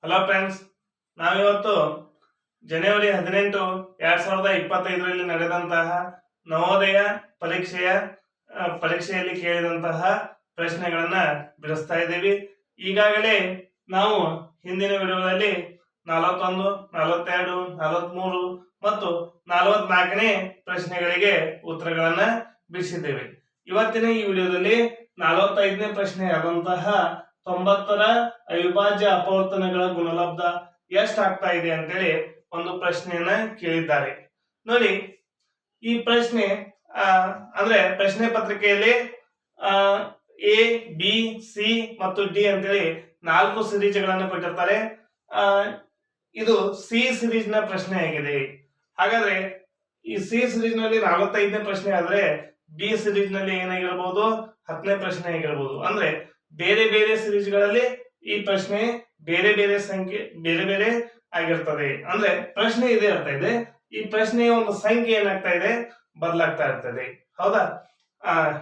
Hello friends, ನಾವಿವತ್ತು ಜನವರಿ 18, 2025ರಲ್ಲಿ ನಡೆದಂತಹ ನವೋದಯ ಪರೀಕ್ಷೆಯಲ್ಲಿ ಕೇಳಿದಂತಹ ಪ್ರಶ್ನೆಗಳನ್ನ ಬಿಡಿಸ್ತಾ ಇದ್ದೀವಿ. ಈಗಾಗಲೇ ನಾವು ಹಿಂದಿನ ವಿಡಿಯೋದಲ್ಲಿ 41, 42, 43 ಮತ್ತು 44ನೇ ಪ್ರಶ್ನೆಗಳಿಗೆ ಉತ್ತರಗಳನ್ನ ಬಿಡಿಸಿದ್ದೇವೆ. ಇವತ್ತಿನ ಈ ವಿಡಿಯೋದಲ್ಲಿ 45ನೇ ಪ್ರಶ್ನೆ ಆದಂತಹ 90ರ ಅವಿಭಾಜ್ಯ ಅಪವರ್ತನಗಳ ಗುಣಲಬ್ಧ ಎಷ್ಟಾಗ್ತಾ ಇದೆ ಅಂತೇಳಿ ಒಂದು ಪ್ರಶ್ನೆಯನ್ನ ಕೇಳಿದ್ದಾರೆ. ನೋಡಿ, ಈ ಪ್ರಶ್ನೆ ಅಂದ್ರೆ ಪ್ರಶ್ನೆ ಪತ್ರಿಕೆಯಲ್ಲಿ ಎ, ಬಿ, ಸಿ ಮತ್ತು ಡಿ ಅಂತೇಳಿ 4 ಸಿರೀಸ್ಗಳನ್ನು ಕೊಟ್ಟಿರ್ತಾರೆ. ಇದು ಸಿ ಸಿರೀಸ್ ನ ಪ್ರಶ್ನೆ ಆಗಿದೆ. ಹಾಗಾದ್ರೆ ಈ ಸಿ ಸಿರೀಸ್ ನಲ್ಲಿ 45ನೇ ಪ್ರಶ್ನೆ ಆದ್ರೆ ಬಿ ಸಿರೀಸ್ ನಲ್ಲಿ ಏನಾಗಿರಬಹುದು, 10ನೇ ಪ್ರಶ್ನೆ ಆಗಿರಬಹುದು. ಅಂದ್ರೆ ಬೇರೆ ಬೇರೆ ಸಿರೀಸ್ಗಳಲ್ಲಿ ಈ ಪ್ರಶ್ನೆ ಬೇರೆ ಬೇರೆ ಸಂಖ್ಯೆ ಬೇರೆ ಬೇರೆ ಆಗಿರ್ತದೆ. ಅಂದ್ರೆ ಪ್ರಶ್ನೆ ಇದೇ ಇರ್ತಾ ಇದೆ, ಈ ಪ್ರಶ್ನೆಯ ಒಂದು ಸಂಖ್ಯೆ ಏನಾಗ್ತಾ ಇದೆ, ಬದಲಾಗ್ತಾ ಇರ್ತದೆ. ಹೌದಾ?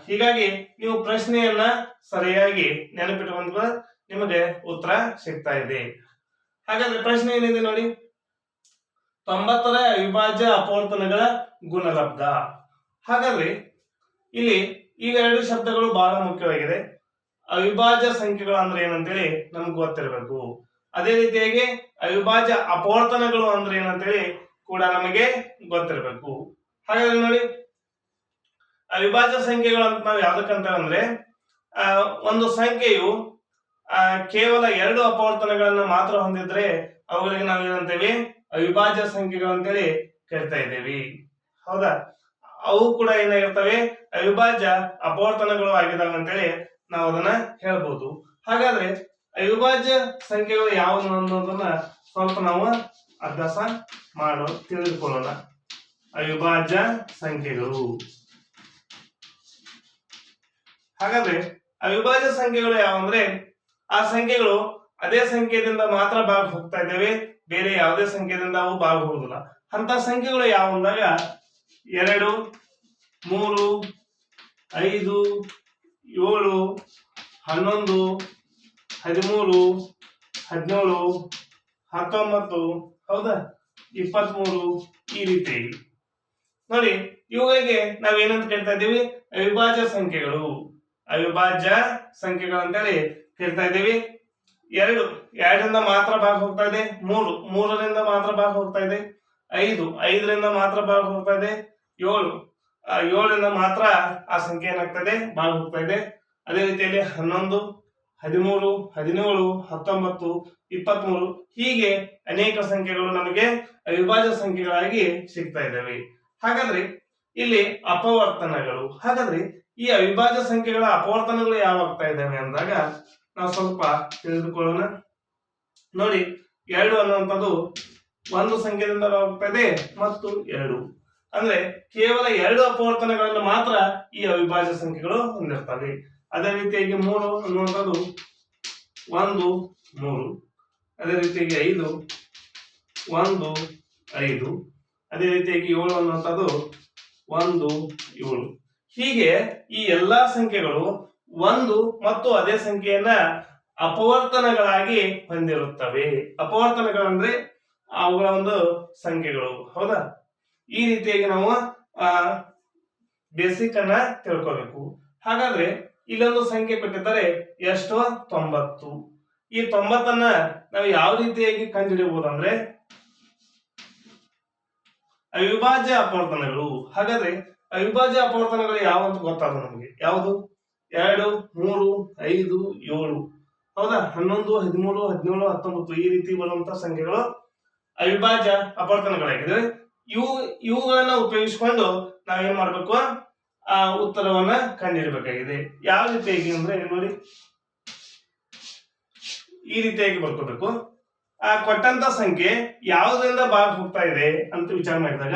ಹೀಗಾಗಿ ನೀವು ಪ್ರಶ್ನೆಯನ್ನ ಸರಿಯಾಗಿ ನೆನಪಿಟ್ಟುಕೊಂಡ್ರೆ ನಿಮಗೆ ಉತ್ತರ ಸಿಗ್ತಾ ಇದೆ. ಹಾಗಾದ್ರೆ ಪ್ರಶ್ನೆ ಏನಿದೆ ನೋಡಿ, 90ರ ಅವಿಭಾಜ್ಯ ಅಪವರ್ತನಗಳ ಗುಣಲಬ್ಧ. ಹಾಗಾದ್ರೆ ಇಲ್ಲಿ ಇವೆರಡು ಶಬ್ದಗಳು ಬಹಳ ಮುಖ್ಯವಾಗಿದೆ. ಅವಿಭಾಜ್ಯ ಸಂಖ್ಯೆಗಳು ಅಂದ್ರೆ ಏನಂತೇಳಿ ನಮ್ಗೆ ಗೊತ್ತಿರಬೇಕು. ಅದೇ ರೀತಿಯಾಗಿ ಅವಿಭಾಜ್ಯ ಅಪವರ್ತನಗಳು ಅಂದ್ರೆ ಏನಂತೇಳಿ ಕೂಡ ನಮಗೆ ಗೊತ್ತಿರಬೇಕು. ಹಾಗಾದ್ರೆ ನೋಡಿ, ಅವಿಭಾಜ್ಯ ಸಂಖ್ಯೆಗಳು ಅಂತ ನಾವು ಯಾವ್ದಕ್ಕಂತ ಅಂದ್ರೆ ಒಂದು ಸಂಖ್ಯೆಯು ಕೇವಲ 2 ಅಪವರ್ತನಗಳನ್ನ ಮಾತ್ರ ಹೊಂದಿದ್ರೆ ಅವುಗಳಿಗೆ ನಾವು ಏನಂತೇವೆ, ಅವಿಭಾಜ್ಯ ಸಂಖ್ಯೆಗಳು ಅಂತೇಳಿ ಕರಿತಾ ಇದ್ದೇವೆ. ಹೌದಾ? ಅವು ಕೂಡ ಏನಾಗಿರ್ತವೆ, ಅವಿಭಾಜ್ಯ ಅಪವರ್ತನಗಳು ಆಗಿದಾವೆ ಅಂತೇಳಿ ನಾವು ಅದನ್ನ ಹೇಳ್ಬೋದು. ಹಾಗಾದ್ರೆ ಅವಿಭಾಜ್ಯ ಸಂಖ್ಯೆಗಳು ಯಾವುದು ಅನ್ನೋದನ್ನ ಸ್ವಲ್ಪ ನಾವು ಅಭ್ಯಾಸ ತಿಳಿದುಕೊಳ್ಳೋಣ. ಅವಿಭಾಜ್ಯ ಸಂಖ್ಯೆಗಳು. ಹಾಗಾದ್ರೆ ಅವಿಭಾಜ್ಯ ಸಂಖ್ಯೆಗಳು ಯಾವಂದ್ರೆ ಆ ಸಂಖ್ಯೆಗಳು ಅದೇ ಸಂಖ್ಯೆಯಿಂದ ಮಾತ್ರ ಭಾಗ ಹೋಗ್ತಾ ಇದ್ದೇವೆ, ಬೇರೆ ಯಾವುದೇ ಸಂಖ್ಯೆಯಿಂದ ಅವು ಭಾಗ ಹೋಗುದಿಲ್ಲ. ಅಂತ ಸಂಖ್ಯೆಗಳು ಯಾವಂದಾಗ 2, 3, 5, 7, 11, 13, 17, 19, ಹೌದಾ, 23 ಈ ರೀತಿ ನೋಡಿ. ಇವುಗಳಿಗೆ ನಾವೇನಂತ ಕೇಳ್ತಾ ಇದ್ದೀವಿ, ಅವಿಭಾಜ್ಯ ಸಂಖ್ಯೆಗಳು. ಅವಿಭಾಜ್ಯ ಸಂಖ್ಯೆಗಳು ಅಂತೇಳಿ ಕೇಳ್ತಾ ಇದ್ದೀವಿ. 2 2ರಿಂದ ಮಾತ್ರ ಭಾಗ ಹೋಗ್ತಾ ಇದೆ, 3 3ರಿಂದ ಮಾತ್ರ ಭಾಗ ಹೋಗ್ತಾ ಇದೆ, 5 5ರಿಂದ ಮಾತ್ರ ಭಾಗ ಹೋಗ್ತಾ ಇದೆ, 7 7ರಿಂದ ಮಾತ್ರ ಆ ಸಂಖ್ಯೆ ಏನಾಗ್ತದೆ, ಭಾಗ ಹೋಗ್ತಾ ಇದೆ. ಅದೇ ರೀತಿಯಲ್ಲಿ 11, 13, 17, 19, 23 ಹೀಗೆ ಅನೇಕ ಸಂಖ್ಯೆಗಳು ನಮಗೆ ಅವಿಭಾಜ್ಯ ಸಂಖ್ಯೆಗಳಾಗಿ ಸಿಗ್ತಾ ಇದ್ದಾವೆ. ಹಾಗಾದ್ರೆ ಇಲ್ಲಿ ಅಪವರ್ತನಗಳು. ಹಾಗಾದ್ರೆ ಈ ಅವಿಭಾಜ್ಯ ಸಂಖ್ಯೆಗಳ ಅಪವರ್ತನಗಳು ಯಾವಾಗ್ತಾ ಇದ್ದಾವೆ ಅಂದಾಗ ನಾವು ಸ್ವಲ್ಪ ತಿಳಿದುಕೊಳ್ಳೋಣ. ನೋಡಿ, 2 ಅನ್ನುವಂಥದ್ದು ಒಂದು ಸಂಖ್ಯೆಯಿಂದ ಹೋಗ್ತಾ ಇದೆ ಮತ್ತು 2 ಅಂದ್ರೆ ಕೇವಲ 2 ಅಪವರ್ತನಗಳನ್ನು ಮಾತ್ರ ಈ ಅವಿಭಾಜ್ಯ ಸಂಖ್ಯೆಗಳು ಹೊಂದಿರ್ತವೆ. ಅದೇ ರೀತಿಯಾಗಿ 3 ಅನ್ನುವಂಥದ್ದು 1 3, ಅದೇ ರೀತಿಯಾಗಿ 5 1 5, ಅದೇ ರೀತಿಯಾಗಿ 7 ಅನ್ನುವಂಥದ್ದು 1 7. ಹೀಗೆ ಈ ಎಲ್ಲಾ ಸಂಖ್ಯೆಗಳು ಒಂದು ಮತ್ತು ಅದೇ ಸಂಖ್ಯೆಯನ್ನ ಅಪವರ್ತನಗಳಾಗಿ ಹೊಂದಿರುತ್ತವೆ. ಅಪವರ್ತನಗಳಂದ್ರೆ ಅವುಗಳ ಒಂದು ಸಂಖ್ಯೆಗಳು. ಹೌದಾ? ಈ ರೀತಿಯಾಗಿ ನಾವು ಬೇಸಿಕ್ ಅನ್ನ ತಿಳ್ಕೋಬೇಕು. ಹಾಗಾದ್ರೆ ಇಲ್ಲೊಂದು ಸಂಖ್ಯೆ ಕೊಟ್ಟಿದ್ದಾರೆ, ಎಷ್ಟು, 90. ಈ 90ಅನ್ನ ನಾವು ಯಾವ ರೀತಿಯಾಗಿ ಕಂಡುಹಿಡಿಯಬಹುದು ಅಂದ್ರೆ ಅವಿಭಾಜ್ಯ ಅಪವರ್ತನಗಳು. ಹಾಗಾದ್ರೆ ಅವಿಭಾಜ್ಯ ಅಪವರ್ತನಗಳು ಯಾವಂತ ಗೊತ್ತಾದ ನಮಗೆ. ಯಾವುದು? 2 3 5 7, ಹೌದಾ, 11 13 17 19 ಈ ರೀತಿ ಬರುವಂತಹ ಸಂಖ್ಯೆಗಳು ಅವಿಭಾಜ್ಯ ಅಪವರ್ತನಗಳಾಗಿದೆ. ಇವುಗಳನ್ನ ಉಪಯೋಗಿಸಿಕೊಂಡು ನಾವೇನ್ ಮಾಡ್ಬೇಕು, ಆ ಉತ್ತರವನ್ನ ಕಂಡುಹಿಡಬೇಕಾಗಿದೆ. ಯಾವ ರೀತಿಯಾಗಿ ಅಂದ್ರೆ ನೋಡಿ, ಈ ರೀತಿಯಾಗಿ ಬರ್ಕೋಬೇಕು. ಆ ಕೊಟ್ಟಂತ ಸಂಖ್ಯೆ ಯಾವುದರಿಂದ ಭಾಗ ಹೋಗ್ತಾ ಇದೆ ಅಂತ ವಿಚಾರ ಮಾಡಿದಾಗ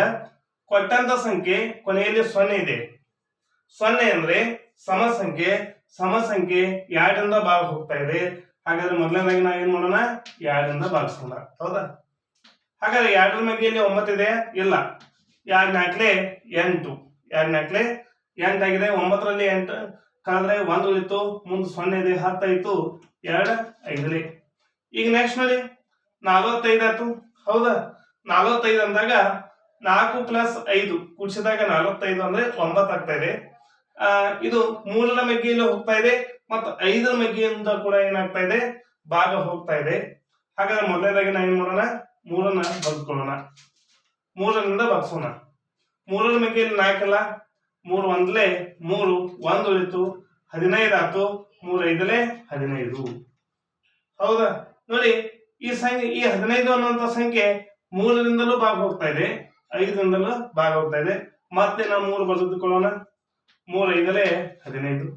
ಕೊಟ್ಟಂತ ಸಂಖ್ಯೆ ಕೊನೆಯಲ್ಲಿ 0 ಇದೆ. 0 ಅಂದ್ರೆ ಸಮ ಸಂಖ್ಯೆ 2ರಿಂದ ಭಾಗ ಹೋಗ್ತಾ ಇದೆ. ಹಾಗಾದ್ರೆ ಮೊದಲನೇದಾಗಿ ನಾವೇನ್ ಮಾಡೋಣ, 2ರಿಂದ ಭಾಗಿಸೋಣ. ಹೌದಾ? ಹಾಗಾದ್ರೆ 2ರ ಮಧ್ಯೆಯಲ್ಲಿ 9 ಇದೆ, ಇಲ್ಲ. 2 4 8, 2 4 8 ಆಗಿದೆ. 9ರಲ್ಲಿ 8 ಕಳೆದ್ರೆ 1 ಉಳಿತು, ಮುಂದೆ 0 ಇದೆ, 10 ಆಯ್ತು, 2 5. ಈಗ ನೆಕ್ಸ್ಟ್ ನೋಡಿ, 45 ಆಯ್ತು. ಹೌದಾ? 45 ಅಂದಾಗ 4 ಪ್ಲಸ್ 5 ಕೂಡಿಸಿದಾಗ 45 ಅಂದ್ರೆ 9 ಆಗ್ತಾ ಇದೆ. ಇದು 3ರ ಮಗ್ಗಿಯಲ್ಲಿ ಹೋಗ್ತಾ ಇದೆ ಮತ್ತು 5ರ ಮಗ್ಗಿಯಿಂದ ಕೂಡ ಏನಾಗ್ತಾ ಇದೆ, ಭಾಗ ಹೋಗ್ತಾ ಇದೆ. ಹಾಗಾದ್ರೆ ಮೊದಲನೇದಾಗಿ ನಾವು ಏನ್ ಮಾಡೋಣ, 3ನ್ನ ಬಗ್ಕೊಳ್ಳೋಣ. 3ರಿಂದ ಬಗ್ಸೋಣ. 3ರ ಮಗ್ಗಿಯಲ್ಲಿ 4 ಅಲ್ಲ, 3 ಒಂದ್ಲೆ 3, 1 ಉಳಿತು, 15 ಆಯ್ತು. 3 5ಲೆ 15. ಹೌದಾ? ನೋಡಿ, ಈ ಸಂಖ್ಯೆ, ಈ 15 ಅನ್ನುವಂತ ಸಂಖ್ಯೆ 3ರಿಂದಲೂ ಭಾಗ ಹೋಗ್ತಾ ಇದೆ, 5ರಿಂದಲೂ ಭಾಗ ಹೋಗ್ತಾ ಇದೆ. ಮತ್ತೆ ನಾವು 3 ಬರೆದುಕೊಳ್ಳೋಣ. 3 5ಲೆ 15.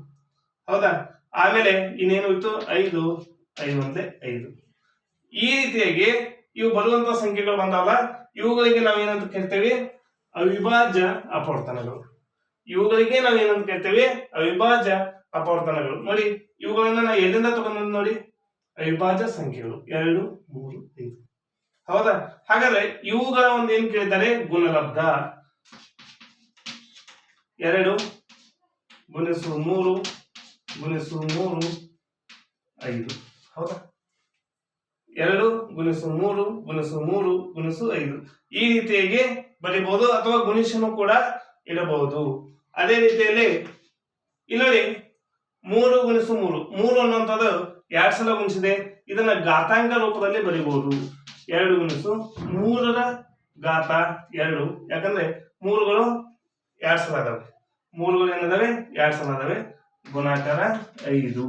ಹೌದಾ? ಆಮೇಲೆ ಇನ್ನೇನು ಇತ್ತು, 5 5 ಒಂದ್ಲೆ 5. ಈ ರೀತಿಯಾಗಿ ಇವು ಬರುವಂತ ಸಂಖ್ಯೆಗಳು ಬಂದವಲ್ಲ, ಇವುಗಳಿಗೆ ನಾವೇನಂತ ಕರಿತೇವೆ, ಅವಿಭಾಜ್ಯ ಅಪವರ್ತನಗಳು. ಇವುಗಳಿಗೆ ನಾವೇನಂತ ಕರಿತೇವೆ, ಅವಿಭಾಜ್ಯ ಅಪವರ್ತನಗಳು. ನೋಡಿ, ಇವುಗಳನ್ನ ನಾವು ಎಲ್ಲಿಂದ ತಗೊಂಡ್ ನೋಡಿ, ಅವಿಭಾಜ್ಯ ಸಂಖ್ಯೆಗಳು 2 3 5. ಹೌದಾ? ಹಾಗಾದ್ರೆ ಇವುಗಳ ಒಂದು ಏನ್ ಕೇಳಿದ್ದಾರೆ, ಗುಣಲಬ್ಧ. 2 ಗುಣಿಸು 3 ಗುಣಿಸು 3 5. ಹೌದಾ? 2 ಗುಣಿಸು 3 ಗುಣಿಸು 3 ಗುಣಿಸು 5. ಈ ರೀತಿಯಾಗಿ ಬರೀಬಹುದು, ಅಥವಾ ಗುಣಿಸನು ಕೂಡ ಇಡಬಹುದು. ಅದೇ ರೀತಿಯಲ್ಲಿ ಇಲ್ಲಿ ನೋಡಿ, 3 ಗುಣಿಸು 3, 3 ಅನ್ನುವಂಥದ್ದು 2 ಸಲ ಗುಣಿಸಿದೆ. ಇದನ್ನ ಘಾತಾಂಕ ರೂಪದಲ್ಲಿ ಬರೀಬಹುದು. 2 ಗುಣಿಸು 3ರ ಘಾತ 2, ಯಾಕಂದ್ರೆ 3ಗಳು 2 ಸಲ ಅದಾವೆ. 3ಗಳು ಏನಿದಾವೆ, 2 ಸಲ ಅದಾವೆ. ಗುಣಾಕಾರ 5.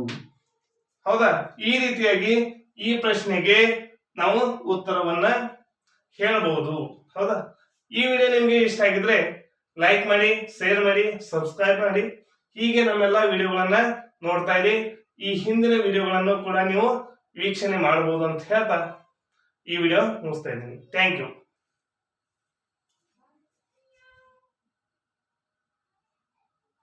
ಹೌದಾ? ಈ ರೀತಿಯಾಗಿ ಈ ಪ್ರಶ್ನೆಗೆ ನಾವು ಉತ್ತರವನ್ನ ಹೇಳಬಹುದು. ಹೌದಾ? ಈ ವಿಡಿಯೋ ನಿಮ್ಗೆ ಇಷ್ಟ ಆಗಿದ್ರೆ ಲೈಕ್ ಮಾಡಿ, ಶೇರ್ ಮಾಡಿ, ಸಬ್ಸ್ಕ್ರೈಬ್ ಮಾಡಿ. ಹೀಗೆ ನಮ್ಮೆಲ್ಲ ವಿಡಿಯೋಗಳನ್ನ ನೋಡ್ತಾ ಇರಿ. ಈ ಹಿಂದಿನ ವಿಡಿಯೋಗಳನ್ನು ಕೂಡ ನೀವು ವೀಕ್ಷಣೆ ಮಾಡಬಹುದು ಅಂತ ಹೇಳ್ತಾ ಈ ವಿಡಿಯೋ ಮುಗಿಸ್ತಾ ಇದ್ದೀನಿ. Thank you.